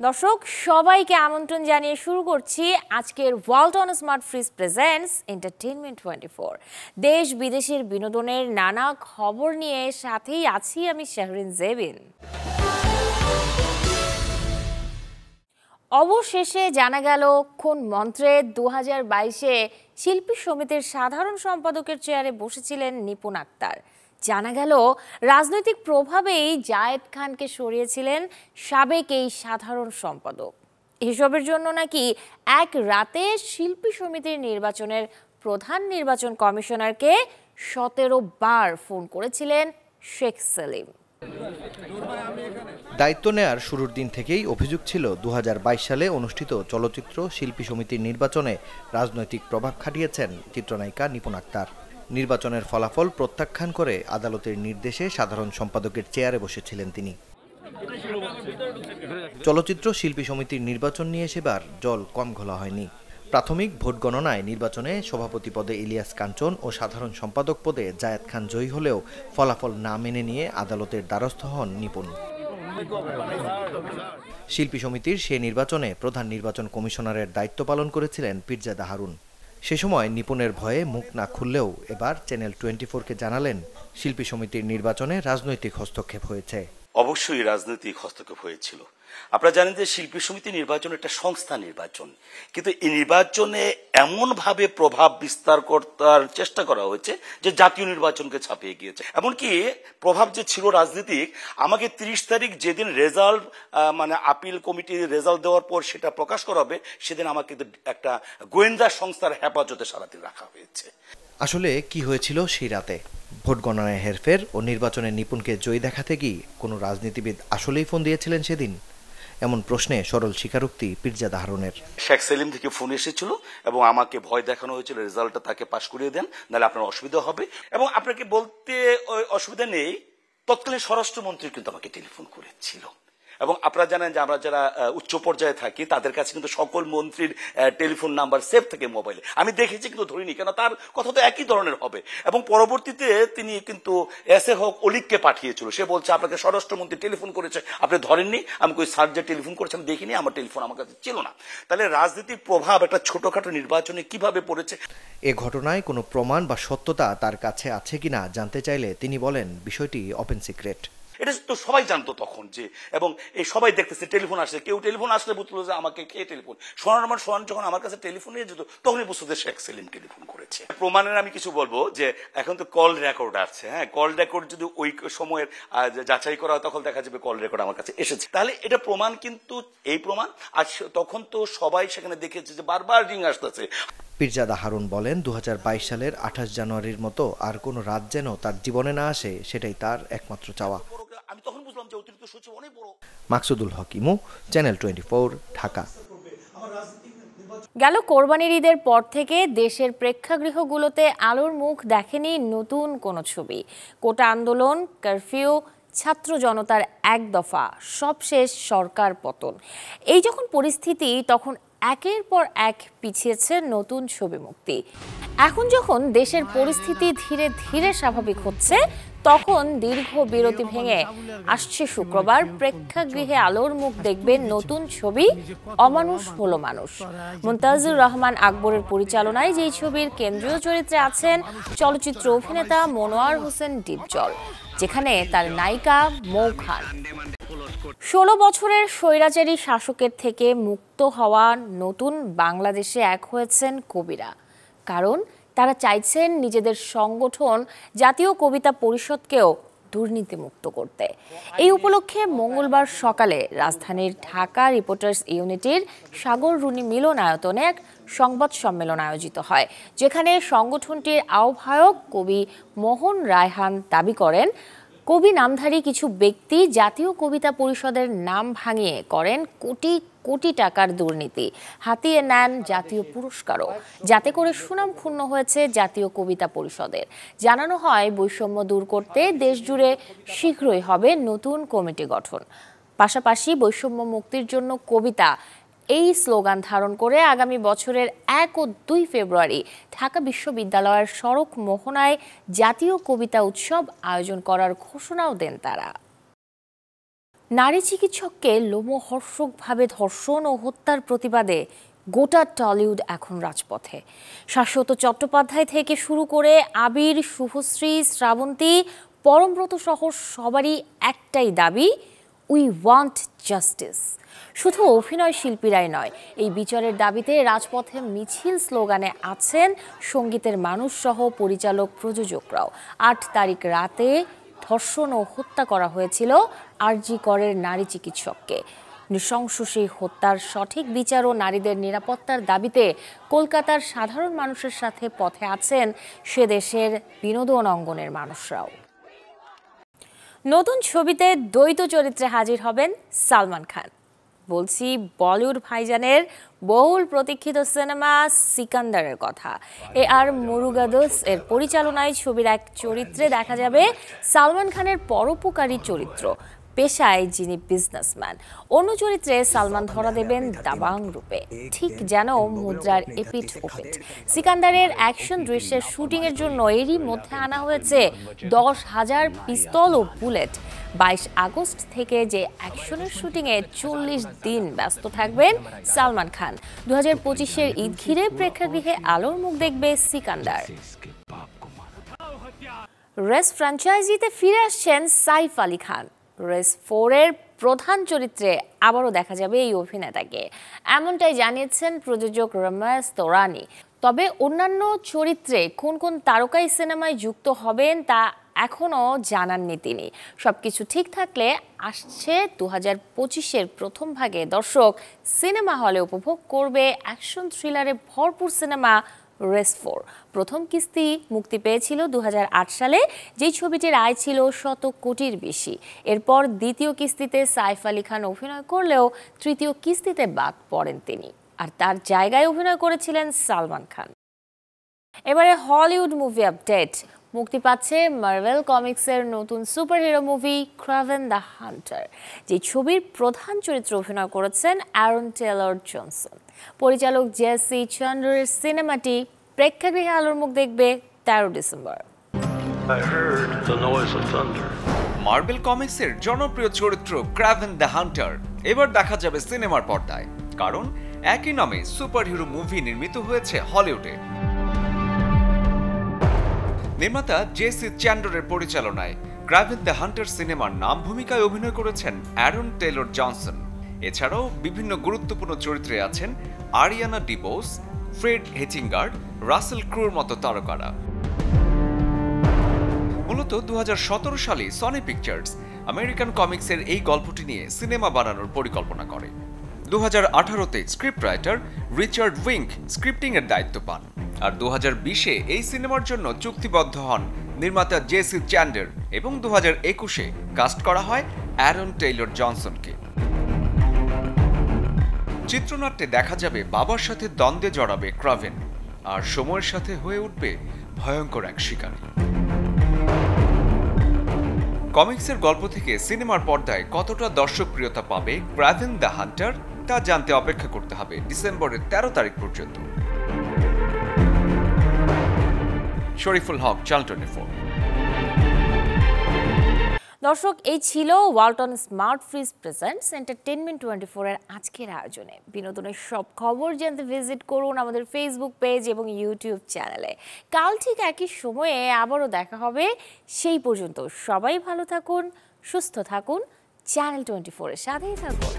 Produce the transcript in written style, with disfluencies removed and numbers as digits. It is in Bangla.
দর্শক সবাইকে আমন্ত্রণ জানিয়ে শুরু করছি আজকের Walton smart fridge presents entertainment 24। দেশ বিদেশের বিনোদনের নানা খবর নিয়ে সাথেই আছি আমি শাহরিন জেবিন। অবশেষে জানা গেল কোন মন্ত্রে 2022-এ শিল্পী সমিতির সাধারণ সম্পাদকের চেয়ারে বসেছিলেন নিপুণ আক্তার। জানা গেল রাজনৈতিক প্রভাবেই জায়েদ খানকে সরিয়েছিলেন সাবেক এই সাধারণ সম্পাদক। এসবের জন্য নাকি এক রাতে শিল্পী সমিতির নির্বাচনের প্রধান নির্বাচন কমিশনারকে 17 বার ফোন করেছিলেন শেখ সেলিম। দায়িত্ব নেয়ার শুরুর দিন থেকেই অভিযোগ ছিল 2022 সালে অনুষ্ঠিত চলচ্চিত্র শিল্পী সমিতির নির্বাচনে রাজনৈতিক প্রভাব খাটিয়েছেন চিত্রনায়িকা নিপুণ আক্তার। নির্বাচনের ফলাফল প্রত্যাখ্যান করে আদালতের নির্দেশে সাধারণ সম্পাদকের চেয়ারে বসেছিলেন তিনি। চলচ্চিত্র শিল্পী সমিতির নির্বাচন নিয়ে সেবার জল কম ঘোলা হয়নি। প্রাথমিক ভোট গণনায় নির্বাচনে সভাপতি পদে ইলিয়াস কাঞ্চন ও সাধারণ সম্পাদক পদে জায়েদ খান জয়ী হলেও ফলাফল না মেনে নিয়ে আদালতের দ্বারস্থ হন নিপুণ। শিল্পী সমিতির সে নির্বাচনে প্রধান নির্বাচন কমিশনারের দায়িত্ব পালন করেছিলেন পীরজাদা হারুন। সে সময় নিপুণের ভয়ে মুখ না খুললেও এবার চ্যানেল 24-কে জানালেন শিল্পী সমিতির নির্বাচনে রাজনৈতিক হস্তক্ষেপ হয়েছে। অবশ্যই রাজনৈতিক হস্তক্ষেপ হয়েছিল। আপনারা জানেন যে শিল্পী সমিতি নির্বাচন একটা সংস্থা নির্বাচন, কিন্তু এই নির্বাচনে এমনভাবে প্রভাব বিস্তার করার চেষ্টা করা হয়েছে যে জাতীয় নির্বাচনকে ছাপিয়ে গিয়েছে। এমনকি প্রভাব যে ছিল রাজনীতিক, আমাকে 30 তারিখ যেদিন রেজাল্ট আপিল কমিটির রেজাল্ট দেওয়ার পর সেটা প্রকাশ করা হবে, সেদিন আমাকে একটা গোয়েন্দা সংস্থার হেফাজতে সারাদিন রাখা হয়েছে। আসলে কি হয়েছিল সেই রাতে? ভোট গণনায় হেরফের ও নির্বাচনে নিপুণকে জয়ী দেখাতে গিয়ে কোনো রাজনীতিবিদ আসলেই ফোন দিয়েছিলেন সেদিন? এমন প্রশ্নে সরল স্বীকারোক্তি পীরজাদা হারুনের। শেখ সেলিম থেকে ফোন এসেছিল এবং আমাকে ভয় দেখানো হয়েছিল রেজাল্টটা তাকে পাশ করিয়ে দেন, নাহলে আপনার অসুবিধা হবে। এবং আপনাকে বলতে অসুবিধা নেই, তৎকালীন স্বরাষ্ট্রমন্ত্রী কিন্তু আমাকে টেলিফোন করেছিল। এবং আপনারা জানেন যে আমরা যারা উচ্চ পর্যায়ে থাকি তাদের কাছে কিন্তু সকল মন্ত্রীর টেলিফোন নাম্বার সেভ থাকে মোবাইলে। আমি দেখেছি কিন্তু ধরিনি, কেন তার কথা তো একই ধরনের হবে। এবং পরবর্তীতে তিনি কিন্তু এস এ হক অলিককে পাঠিয়েছিল, সে বলছে আপনাকে স্বরাষ্ট্রমন্ত্রী টেলিফোন করেছে, আপনি ধরেননি। আমি কই স্যার যে টেলিফোন করেছে আমি দেখিনি, আমার টেলিফোন আমার কাছে ছিল না। তাহলে রাজনীতির প্রভাব একটা ছোটখাটো নির্বাচনে কিভাবে পড়েছে? এ ঘটনায় কোনো প্রমাণ বা সত্যতা তার কাছে আছে কিনা জানতে চাইলে তিনি বলেন বিষয়টি ওপেন সিক্রেট। এটা তো সবাই জানতো তখন যে, এবং এই সবাই দেখতেছে টেলিফোন আসছে, কেউ টেলিফোন আসলে বুঝলো যে আমাকে কে টেলিফোন। সোহান যখন আমার কাছে টেলিফোন নিয়ে যেত তখনই বুঝতো যে শেখ সেলিম টেলিফোন করেছে। প্রমাণের আমি কিছু বলবো যে এখন তো কল রেকর্ড আছে, হ্যাঁ, কল রেকর্ড যদি ওই সময়ের যাচাই করা হয় তখন দেখা যাবে কল রেকর্ড আমার কাছে এসেছে। তাহলে এটা প্রমাণ, কিন্তু এই প্রমাণ আর তখন তো সবাই সেখানে দেখেছে যে বারবার রিং আসতেছে। পীরজাদা হারুন বলেন 2022 সালের 28 জানুয়ারির মতো আর কোনো রাত যেন তার জীবনে না আসে, সেটাই তার একমাত্র চাওয়া। আমি তখন বুঝলাম যে অতিরিক্ত সচিব অনেক বড়। মাকসুদুল হক ইমু, চ্যানেল 24, ঢাকা। গেল কোরবানির ঈদের পর থেকে দেশের প্রেক্ষাগৃহগুলোতে আলোর মুখ দেখেনি নতুন কোনো ছবি। কোটা আন্দোলন, কারফিউ, ছাত্র জনতার এক দফা, সবশেষ সরকার পতন। এই যখন পরিস্থিতি, তখন একের পর এক পিছিয়েছে নতুন ছবি মুক্তি। এখন যখন দেশের পরিস্থিতি ধীরে ধীরে স্বাভাবিক হচ্ছে, তখন দীর্ঘ বিরতি ভেঙে আসছে শুক্রবার প্রেক্ষাগৃহে আলোর মুখ দেখবেন নতুন ছবি অমানুষ হলো মানুষ। মুনতাজুর রহমান আকবরের পরিচালনায় যেই ছবির কেন্দ্রীয় চরিত্রে আছেন চলচ্চিত্র অভিনেতা মনোয়ার হোসেন ডিপজল, যেখানে তার নায়িকা মৌ খান। 16 বছরের স্বৈরাচারী শাসকের থেকে মুক্ত হওয়া নতুন বাংলাদেশে এক হয়েছেন কবিরা। কারণ তারা চাইছেন নিজেদের সংগঠন জাতীয় কবিতা পরিষদকেও দুর্নীতিমুক্ত করতে। এই উপলক্ষে মঙ্গলবার সকালে রাজধানীর ঢাকা রিপোর্টার্স ইউনিটির সাগর রুনি মিলনায়তনে এক সংবাদ সম্মেলন আয়োজিত হয়, যেখানে সংগঠনটির আহ্বায়ক কবি মোহন রায়হান দাবি করেন কবি নামধারী কিছু ব্যক্তি জাতীয় কবিতা পরিষদের নাম ভাঙিয়ে করেন কোটি কোটি টাকার দুর্নীতি, হাতিয়ে নেন জাতীয় পুরস্কারও, যাতে করে সুনাম ক্ষুণ্ণ হয়েছে জাতীয় কবিতা পরিষদের। জানানো হয় বৈষম্য দূর করতে দেশজুড়ে শীঘ্রই হবে নতুন কমিটি গঠন। পাশাপাশি বৈষম্য মুক্তির জন্য কবিতা এই স্লোগান ধারণ করে আগামী বছরের 1 ও 2 ফেব্রুয়ারি ঢাকা বিশ্ববিদ্যালয়ের সড়ক মোহনায় জাতীয় কবিতা উৎসব আয়োজন করার ঘোষণাও দেন তারা। নারী চিকিৎসককে লোমহর্ষকভাবে ধর্ষণ ও হত্যার প্রতিবাদে গোটা টলিউড এখন রাজপথে। শাশ্বত চট্টোপাধ্যায় থেকে শুরু করে আবির, শুভশ্রী, শ্রাবন্তী, পরমব্রত সহ সবারই একটাই দাবি, উই ওয়ান্ট জাস্টিস। শুধু অভিনয় শিল্পীরাই নয়, এই বিচারের দাবিতে রাজপথে মিছিল স্লোগানে আছেন সঙ্গীতের মানুষ সহ পরিচালক প্রযোজকরাও। ৮ তারিখ রাতে ধর্ষণ ও হত্যা করা হয়েছিল আরজি করের নারী চিকিৎসককে। নৃশংস সেই হত্যার সঠিক বিচার ও নারীদের নিরাপত্তার দাবিতে কলকাতার সাধারণ মানুষের সাথে পথে আছেন সে দেশের বিনোদন অঙ্গনের মানুষরাও। নতুন ছবিতে দ্বৈত চরিত্রে হাজির হবেন সালমান খান। বলছি বলিউড ভাইজানের বহুল প্রতীক্ষিত সিনেমা সিকান্দারের কথা। AR মুরুগাদোস এর পরিচালনায় ছবির এক চরিত্রে দেখা যাবে সালমান খানের পরোপকারী চরিত্র, পেশায় যিনি বিজনেসম্যান। অন্য চরিত্রে সালমান ধরা দেবেন দাবাং রূপে, ঠিক যেন মুদ্রার এপিঠ ওপিঠ। সিকান্দারের অ্যাকশন দৃশ্যের শুটিংয়ের জন্য এরই মধ্যে আনা হয়েছে 10,000 পিস্তল ও বুলেট। 22 আগস্ট থেকে যে অ্যাকশনের শুটিংয়ে 40 দিন ব্যস্ত থাকবেন সালমান খান। 2025-এর ঈদ ঘিরে প্রেক্ষাগৃহে আলোর মুখ দেখবে সিকান্দার। রেস ফ্র্যাঞ্চাইজিতে ফিরে আসছেন সাইফ আলী খান। রেস 4-এর প্রধান চরিত্রে আবারও দেখা যাবে এই অভিনেতাকে, এমনটাই জানিয়েছেন প্রযোজক রমেশ তোরানি। তবে অন্যান্য চরিত্রে কোন কোন তারকাই সিনেমায় যুক্ত হবেন তা এখনও জানাননি তিনি। সবকিছু ঠিক থাকলে আসছে 2025-এর প্রথম ভাগে দর্শক সিনেমা হলে উপভোগ করবে অ্যাকশন থ্রিলারে ভরপুর সিনেমা রেস 4। প্রথম কিস্তি মুক্তি পেয়েছিল 2008 সালে, যেই ছবিটির আয় ছিল 100 কোটির বেশি। এরপর দ্বিতীয় কিস্তিতে সাইফ আলী খান অভিনয় করলেও তৃতীয় কিস্তিতে বাদ পড়েন তিনি, আর তার জায়গায় অভিনয় করেছিলেন সালমান খান। এবারে হলিউড মুভি আপডেট। মুক্তি পাচ্ছে মার্ভেল কমিক্সের নতুন superhero movie Kraven the Hunter, যে ছবির প্রধান চরিত্রে অভিনয় করেছেন অ্যারন টেলর জনসন। পরিচালক জেসি চন্ডারের সিনেমাটি প্রেক্ষাগৃহে আলোর মুখ দেখবে 13 ডিসেম্বর। মার্ভেল কমিক্সের জনপ্রিয় চরিত্র ক্রাভেন দ্য হান্টার এবার দেখা যাবে সিনেমার পর্দায়, কারণ একই নামে সুপারহিরো মুভি নির্মিত হয়েছে হলিউডে। নির্মাতা জেসি চ্যান্ডারের পরিচালনায় ক্রাভেন দ্য হান্টার সিনেমার নাম ভূমিকায় অভিনয় করেছেন অ্যারন টেলর জনসন। এছাড়াও বিভিন্ন গুরুত্বপূর্ণ চরিত্রে আছেন আরিয়ানা ডিবোস, ফ্রেড হেচিঙ্গার্ড, রাসেল ক্রুর মতো তারকারা। মূলত 2017 সালে সনি পিকচার্স আমেরিকান কমিক্সের এই গল্পটি নিয়ে সিনেমা বানানোর পরিকল্পনা করে। 2018-তে script writer Richard Wink scripting এর দায়িত্ব পান, আর 2020-এ এই সিনেমার জন্য চুক্তিবদ্ধ হন নির্মাতা জেসি চ্যান্ডার, এবং 2021-এ কাস্ট করা হয় অ্যারন টেইলর জনসনকে। চিত্রনাট্যে দেখা যাবে বাবার সাথে দ্বন্দ্বে জড়াবে ক্রাভেন, আর সময়ের সাথে হয়ে উঠবে ভয়ঙ্কর এক শিকারী। কমিক্সের গল্প থেকে সিনেমার পর্দায় কতটা দর্শকপ্রিয়তা পাবে ক্রাভেন দ্য হান্টার তা জানতে অপেক্ষা করতে হবে ডিসেম্বরের 13 তারিখ পর্যন্ত। শরীফুল হক, চ্যানেল 24। দর্শক, এই ছিল Walton smart fridge presents entertainment 24 এর আজকের আয়োজনে। বিনোদনের সব খবর জানতে ভিজিট করুন আমাদের ফেসবুক পেজ এবং ইউটিউব চ্যানেলে। কাল ঠিক একই সময়ে আবারও দেখা হবে। সেই পর্যন্ত সবাই ভালো থাকুন, সুস্থ থাকুন, চ্যানেল 24 এর সাথেই থাকুন।